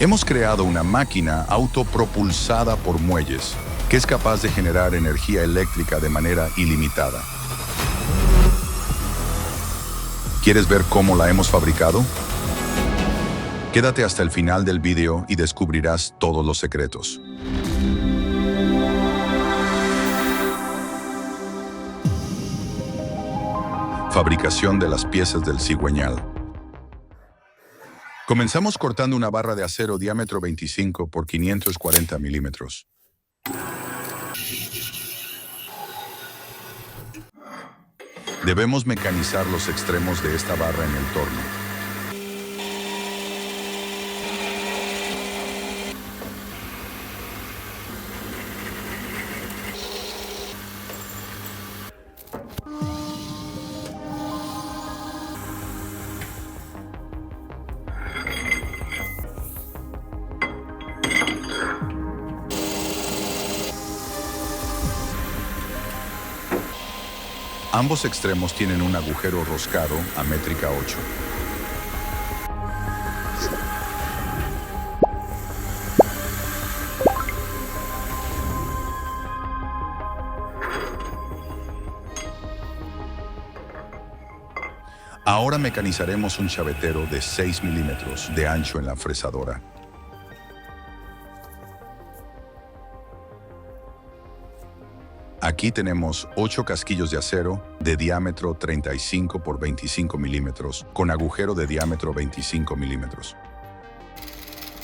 Hemos creado una máquina autopropulsada por muelles que es capaz de generar energía eléctrica de manera ilimitada. ¿Quieres ver cómo la hemos fabricado? Quédate hasta el final del video y descubrirás todos los secretos. Fabricación de las piezas del cigüeñal. Comenzamos cortando una barra de acero diámetro 25 por 540 milímetros. Debemos mecanizar los extremos de esta barra en el torno. Ambos extremos tienen un agujero roscado a métrica 8. Ahora mecanizaremos un chavetero de 6 milímetros de ancho en la fresadora. Aquí tenemos 8 casquillos de acero de diámetro 35 por 25 milímetros con agujero de diámetro 25 milímetros.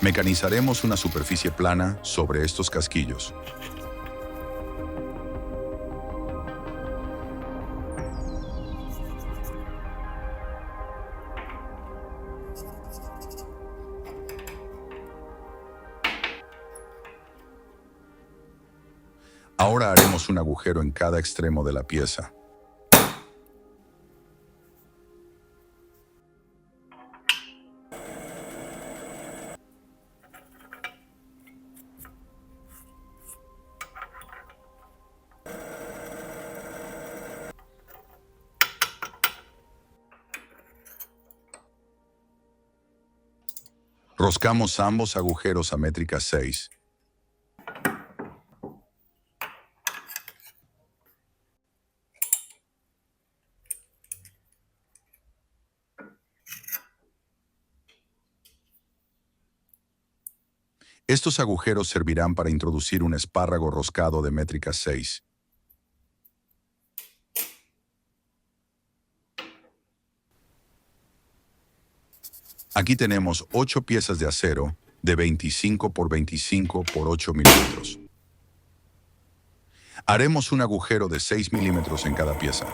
Mecanizaremos una superficie plana sobre estos casquillos. Ahora haremos un agujero en cada extremo de la pieza. Roscamos ambos agujeros a métrica 6. Estos agujeros servirán para introducir un espárrago roscado de métrica 6. Aquí tenemos 8 piezas de acero de 25 por 25 por 8 milímetros. Haremos un agujero de 6 milímetros en cada pieza.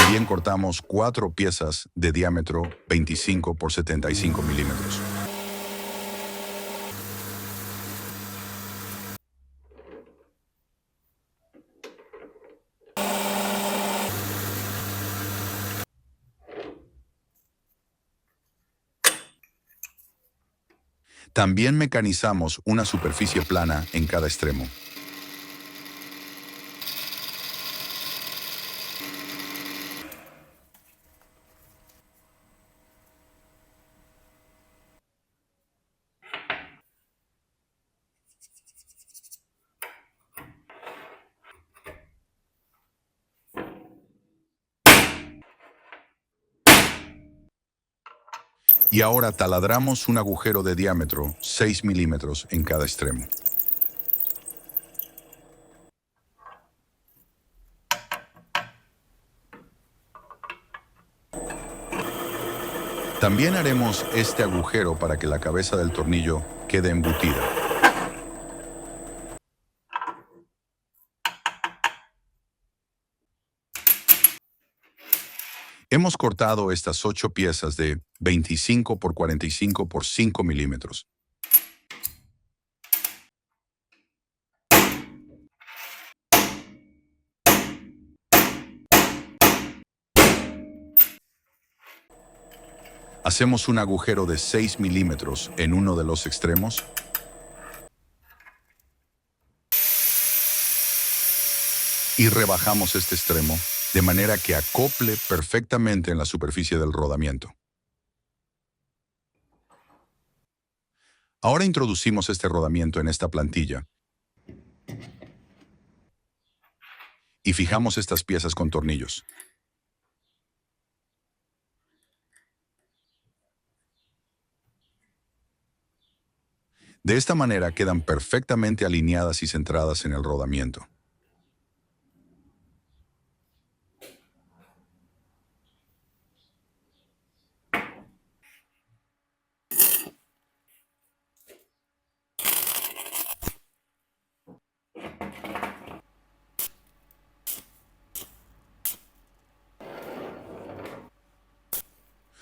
También cortamos 4 piezas de diámetro 25 por 75 milímetros. También mecanizamos una superficie plana en cada extremo. Y ahora taladramos un agujero de diámetro 6 milímetros en cada extremo. También haremos este agujero para que la cabeza del tornillo quede embutida. Hemos cortado estas 8 piezas de 25 por 45 por 5 milímetros. Hacemos un agujero de 6 milímetros en uno de los extremos. Y rebajamos este extremo de manera que acople perfectamente en la superficie del rodamiento. Ahora introducimos este rodamiento en esta plantilla y fijamos estas piezas con tornillos. De esta manera quedan perfectamente alineadas y centradas en el rodamiento.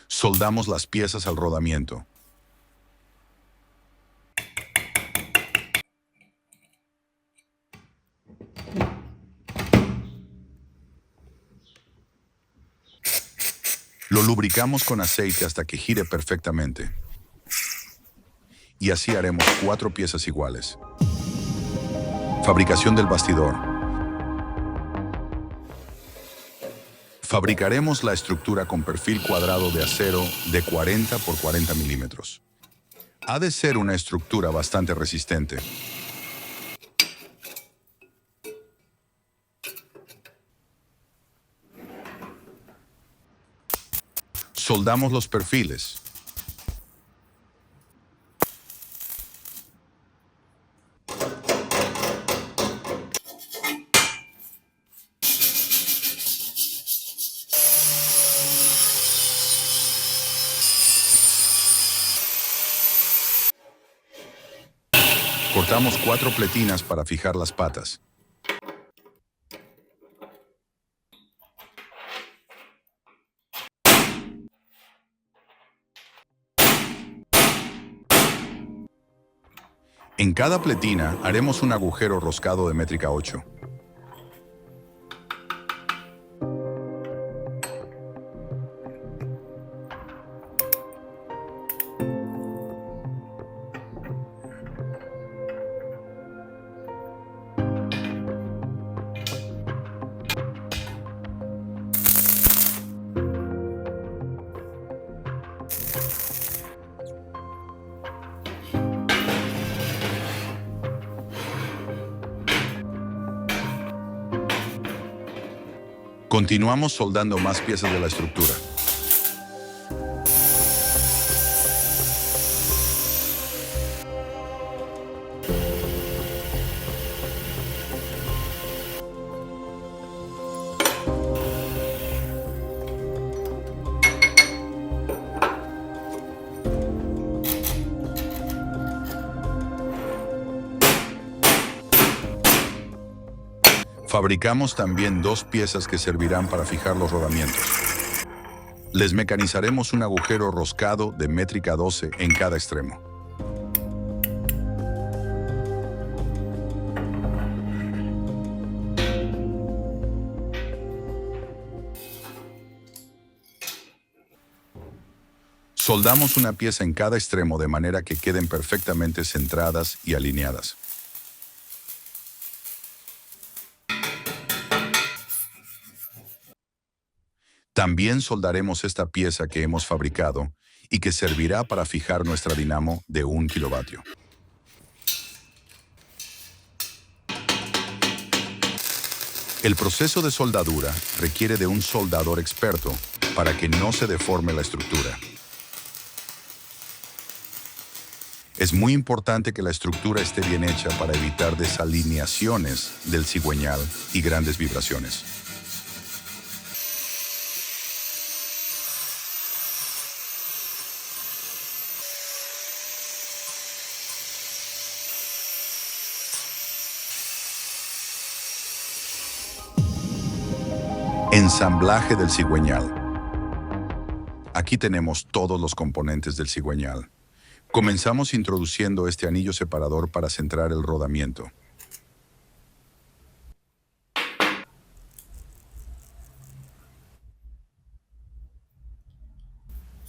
Soldamos las piezas al rodamiento. Lo lubricamos con aceite hasta que gire perfectamente. Y así haremos 4 piezas iguales. Fabricación del bastidor. Fabricaremos la estructura con perfil cuadrado de acero de 40 por 40 milímetros. Ha de ser una estructura bastante resistente. Soldamos los perfiles. Cortamos 4 pletinas para fijar las patas. En cada pletina haremos un agujero roscado de métrica 8. Continuamos soldando más piezas de la estructura. Fabricamos también 2 piezas que servirán para fijar los rodamientos. Les mecanizaremos un agujero roscado de métrica 12 en cada extremo. Soldamos una pieza en cada extremo de manera que queden perfectamente centradas y alineadas. También soldaremos esta pieza que hemos fabricado y que servirá para fijar nuestra dinamo de 1 kilovatio. El proceso de soldadura requiere de un soldador experto para que no se deforme la estructura. Es muy importante que la estructura esté bien hecha para evitar desalineaciones del cigüeñal y grandes vibraciones. Ensamblaje del cigüeñal. Aquí tenemos todos los componentes del cigüeñal. Comenzamos introduciendo este anillo separador para centrar el rodamiento.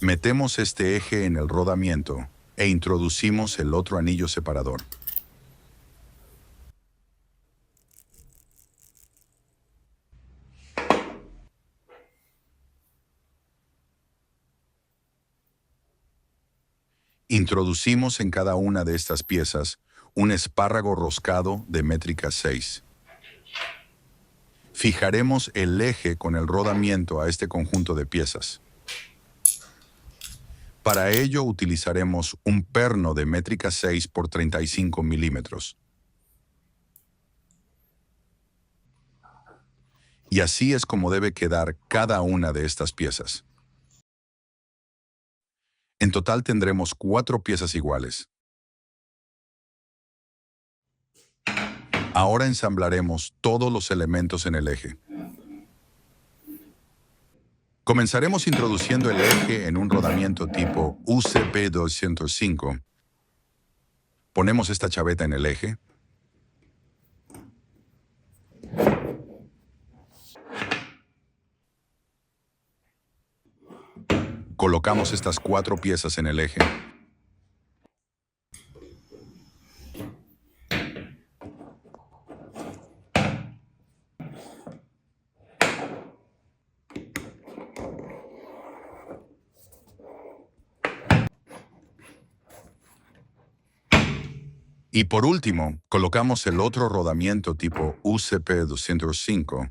Metemos este eje en el rodamiento e introducimos el otro anillo separador. Introducimos en cada una de estas piezas un espárrago roscado de métrica 6. Fijaremos el eje con el rodamiento a este conjunto de piezas. Para ello utilizaremos un perno de métrica 6 por 35 milímetros. Y así es como debe quedar cada una de estas piezas. En total tendremos 4 piezas iguales. Ahora ensamblaremos todos los elementos en el eje. Comenzaremos introduciendo el eje en un rodamiento tipo UCP 205. Ponemos esta chaveta en el eje. Colocamos estas 4 piezas en el eje. Y por último, colocamos el otro rodamiento tipo UCP 205.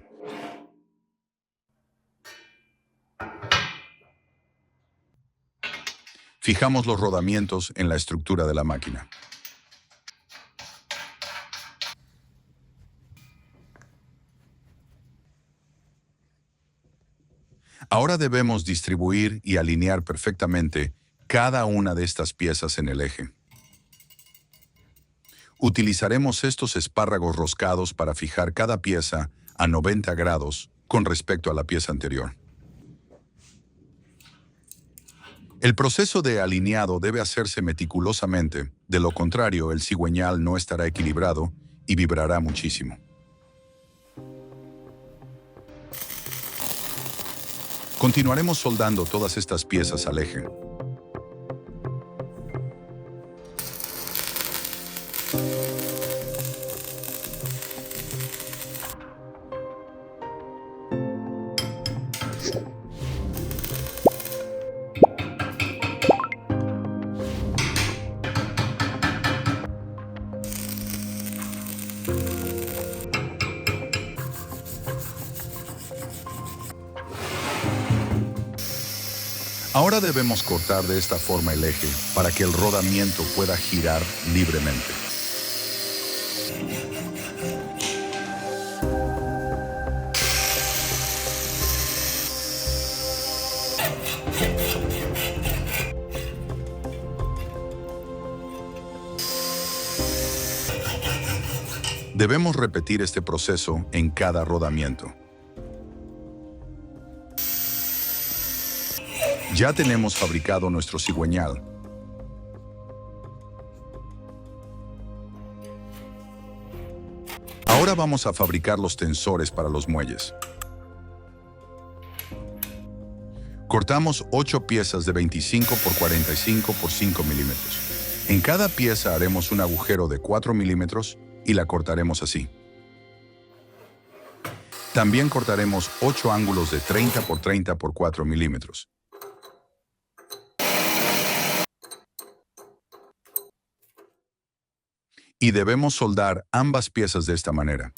Fijamos los rodamientos en la estructura de la máquina. Ahora debemos distribuir y alinear perfectamente cada una de estas piezas en el eje. Utilizaremos estos espárragos roscados para fijar cada pieza a 90 grados con respecto a la pieza anterior. El proceso de alineado debe hacerse meticulosamente, de lo contrario el cigüeñal no estará equilibrado y vibrará muchísimo. Continuaremos soldando todas estas piezas al eje. Ahora debemos cortar de esta forma el eje para que el rodamiento pueda girar libremente. Debemos repetir este proceso en cada rodamiento. Ya tenemos fabricado nuestro cigüeñal. Ahora vamos a fabricar los tensores para los muelles. Cortamos 8 piezas de 25 por 45 por 5 milímetros. En cada pieza haremos un agujero de 4 milímetros y la cortaremos así. También cortaremos 8 ángulos de 30 por 30 por 4 milímetros. Y debemos soldar ambas piezas de esta manera.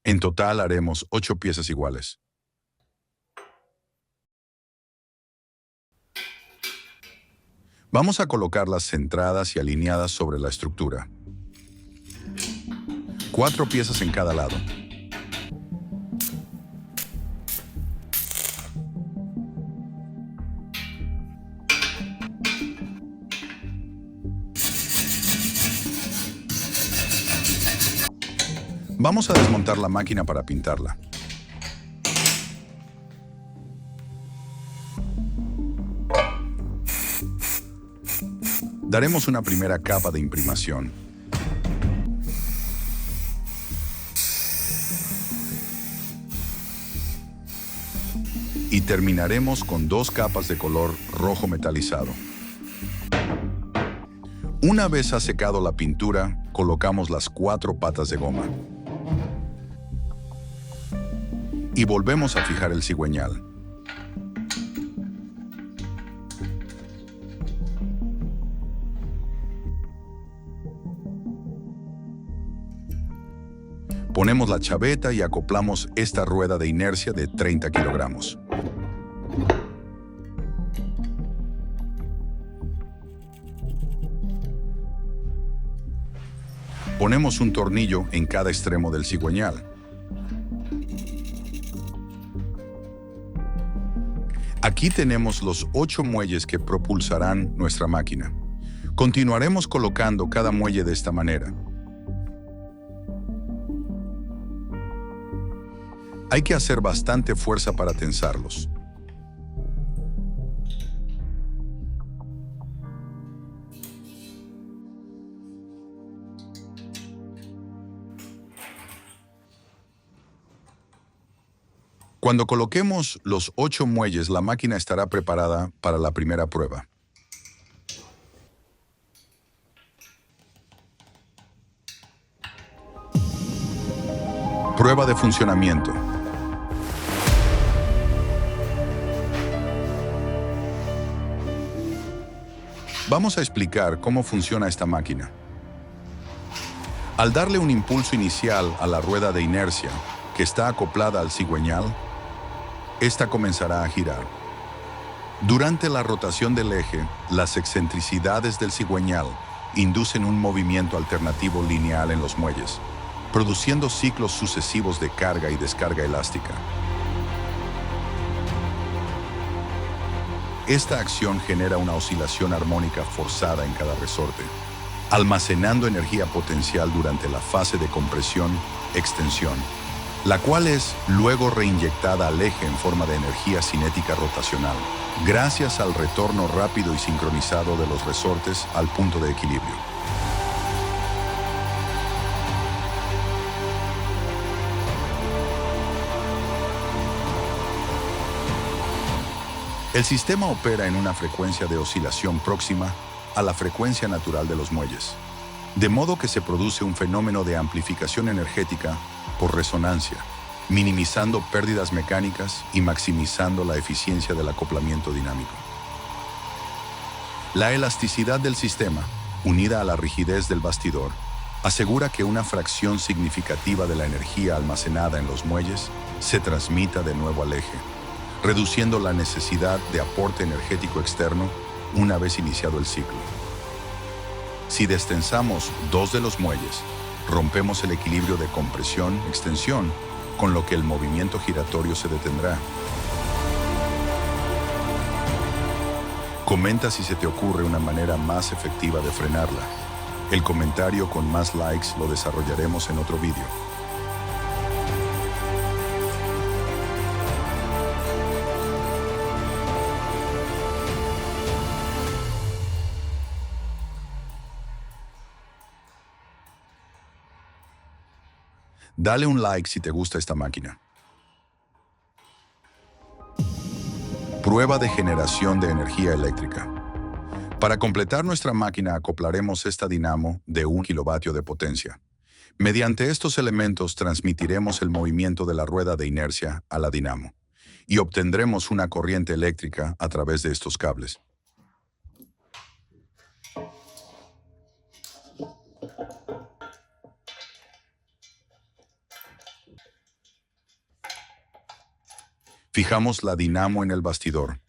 En total haremos 8 piezas iguales. Vamos a colocarlas centradas y alineadas sobre la estructura. 4 piezas en cada lado. Vamos a desmontar la máquina para pintarla. Daremos una primera capa de imprimación. Y terminaremos con 2 capas de color rojo metalizado. Una vez ha secado la pintura, colocamos las 4 patas de goma. y volvemos a fijar el cigüeñal. Ponemos la chaveta y acoplamos esta rueda de inercia de 30 kilogramos. Ponemos un tornillo en cada extremo del cigüeñal. Aquí tenemos los 8 muelles que propulsarán nuestra máquina. Continuaremos colocando cada muelle de esta manera. Hay que hacer bastante fuerza para tensarlos. Cuando coloquemos los 8 muelles, la máquina estará preparada para la primera prueba. Prueba de funcionamiento. Vamos a explicar cómo funciona esta máquina. Al darle un impulso inicial a la rueda de inercia, que está acoplada al cigüeñal, esta comenzará a girar. Durante la rotación del eje, las excentricidades del cigüeñal inducen un movimiento alternativo lineal en los muelles, produciendo ciclos sucesivos de carga y descarga elástica. Esta acción genera una oscilación armónica forzada en cada resorte, almacenando energía potencial durante la fase de compresión-extensión, la cual es luego reinyectada al eje en forma de energía cinética rotacional, gracias al retorno rápido y sincronizado de los resortes al punto de equilibrio. El sistema opera en una frecuencia de oscilación próxima a la frecuencia natural de los muelles, de modo que se produce un fenómeno de amplificación energética por resonancia, minimizando pérdidas mecánicas y maximizando la eficiencia del acoplamiento dinámico. La elasticidad del sistema, unida a la rigidez del bastidor, asegura que una fracción significativa de la energía almacenada en los muelles se transmita de nuevo al eje, reduciendo la necesidad de aporte energético externo una vez iniciado el ciclo. Si destensamos 2 de los muelles, rompemos el equilibrio de compresión-extensión, con lo que el movimiento giratorio se detendrá. Comenta si se te ocurre una manera más efectiva de frenarla. El comentario con más likes lo desarrollaremos en otro vídeo. Dale un like si te gusta esta máquina. Prueba de generación de energía eléctrica. Para completar nuestra máquina acoplaremos esta dinamo de 1 kilovatio de potencia. Mediante estos elementos transmitiremos el movimiento de la rueda de inercia a la dinamo y obtendremos una corriente eléctrica a través de estos cables. Fijamos la dinamo en el bastidor.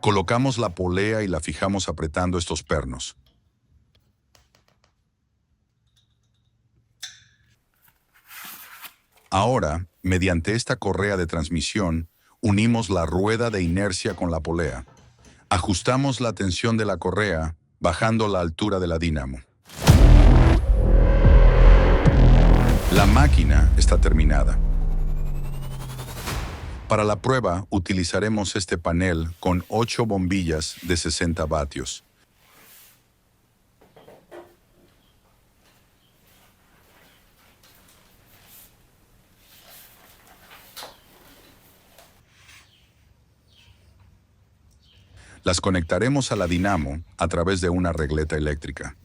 Colocamos la polea y la fijamos apretando estos pernos. Ahora, mediante esta correa de transmisión, unimos la rueda de inercia con la polea. Ajustamos la tensión de la correa, bajando la altura de la dinamo. La máquina está terminada. Para la prueba utilizaremos este panel con 8 bombillas de 60 vatios. Las conectaremos a la dinamo a través de una regleta eléctrica.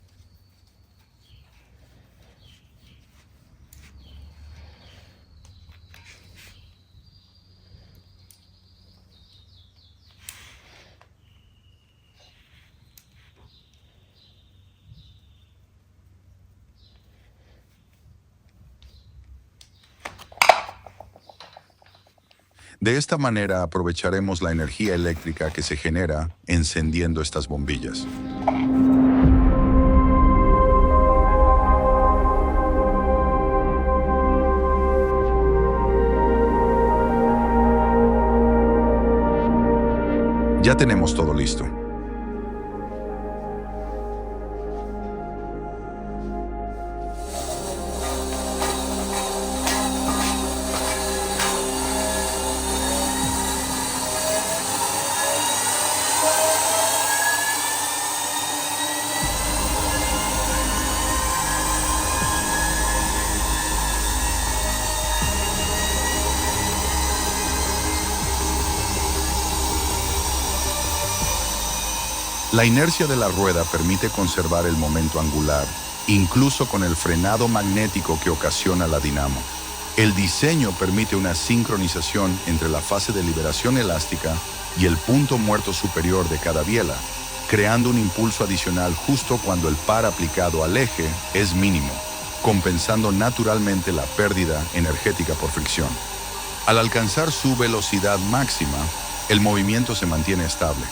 De esta manera aprovecharemos la energía eléctrica que se genera encendiendo estas bombillas. Ya tenemos todo listo. La inercia de la rueda permite conservar el momento angular, incluso con el frenado magnético que ocasiona la dinamo. El diseño permite una sincronización entre la fase de liberación elástica y el punto muerto superior de cada biela, creando un impulso adicional justo cuando el par aplicado al eje es mínimo, compensando naturalmente la pérdida energética por fricción. Al alcanzar su velocidad máxima, el movimiento se mantiene estable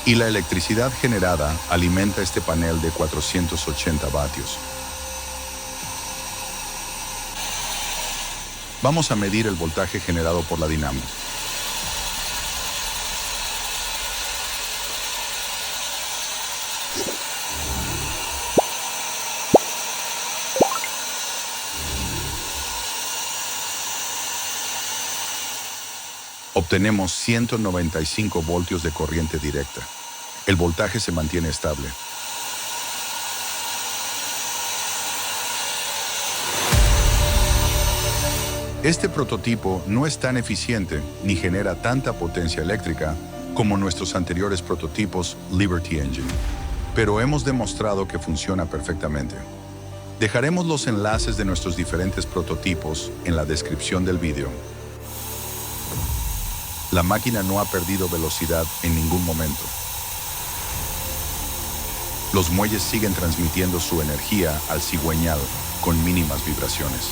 y la electricidad generada alimenta este panel de 480 vatios. Vamos a medir el voltaje generado por la dinamo. Obtenemos 195 voltios de corriente directa. El voltaje se mantiene estable. Este prototipo no es tan eficiente ni genera tanta potencia eléctrica como nuestros anteriores prototipos Liberty Engine, pero hemos demostrado que funciona perfectamente. Dejaremos los enlaces de nuestros diferentes prototipos en la descripción del vídeo. La máquina no ha perdido velocidad en ningún momento. Los muelles siguen transmitiendo su energía al cigüeñal con mínimas vibraciones.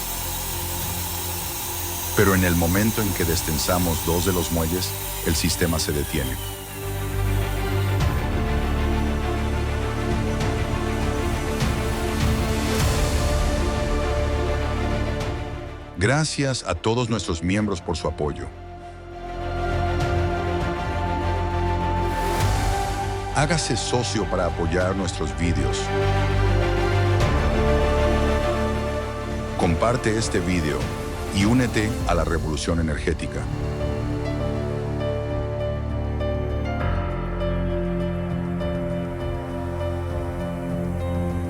Pero en el momento en que destensamos dos de los muelles, el sistema se detiene. Gracias a todos nuestros miembros por su apoyo. Hágase socio para apoyar nuestros vídeos. Comparte este vídeo y únete a la revolución energética.